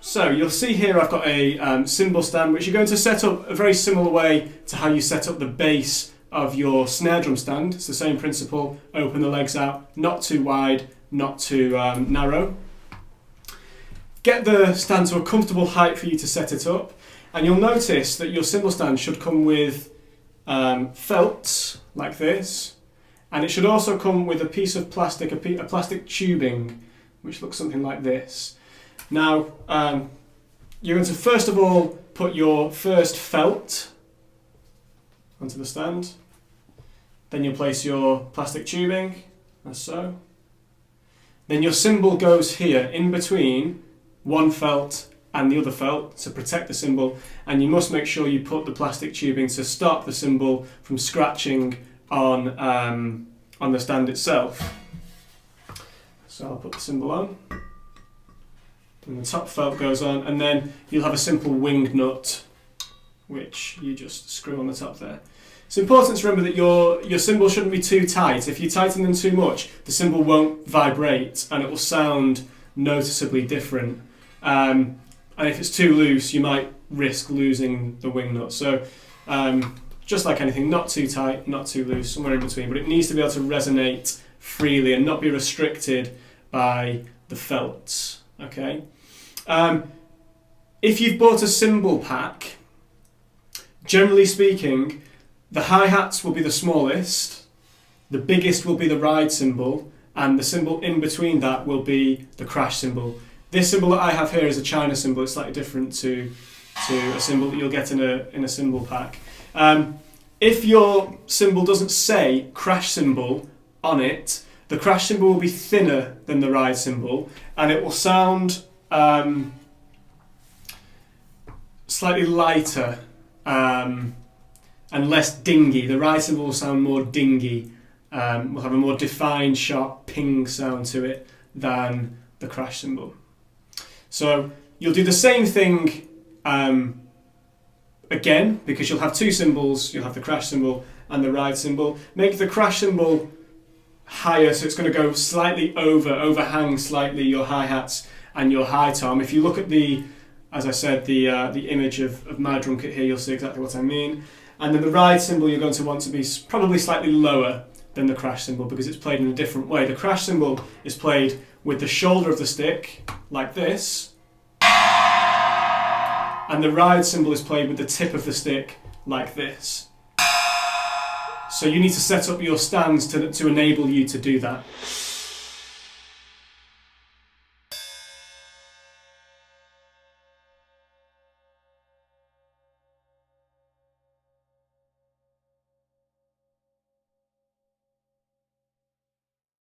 So you'll see here I've got a cymbal stand which you're going to set up a very similar way to how you set up the base of your snare drum stand. It's the same principle, open the legs out, not too wide, not too narrow. Get the stand to a comfortable height for you to set it up, and you'll notice that your cymbal stand should come with felt like this, and it should also come with a piece of plastic, a plastic tubing which looks something like this. Now, you're going to first of all put your first felt onto the stand. Then you'll place your plastic tubing, as so. Then your cymbal goes here, in between one felt and the other felt to protect the cymbal, and you must make sure you put the plastic tubing to stop the cymbal from scratching on the stand itself. So I'll put the cymbal on. And the top felt goes on, and then you'll have a simple wing nut which you just screw on the top there. It's important to remember that your cymbal shouldn't be too tight. If you tighten them too much, the cymbal won't vibrate and it will sound noticeably different. And if it's too loose, you might risk losing the wing nut. So just like anything, not too tight, not too loose, somewhere in between, but it needs to be able to resonate freely and not be restricted by the felts. Okay. If you've bought a cymbal pack, generally speaking, the hi-hats will be the smallest, the biggest will be the ride cymbal, and the cymbal in between that will be the crash cymbal. This cymbal that I have here is a China cymbal. It's slightly different to a cymbal that you'll get in a cymbal pack. If your cymbal doesn't say crash cymbal on it, the crash cymbal will be thinner than the ride cymbal, and it will sound slightly lighter and less dingy. The ride cymbal will sound more dingy, will have a more defined, sharp ping sound to it than the crash cymbal. So you'll do the same thing again, because you'll have two cymbals. You'll have the crash cymbal and the ride cymbal. Make the crash cymbal higher, so it's going to go slightly overhang slightly your hi-hats and your high tom. If you look at as I said, the image of my drum kit here, you'll see exactly what I mean. And then the ride cymbal you're going to want to be probably slightly lower than the crash cymbal because it's played in a different way. The crash cymbal is played with the shoulder of the stick, like this, and the ride cymbal is played with the tip of the stick, like this. So you need to set up your stands to enable you to do that.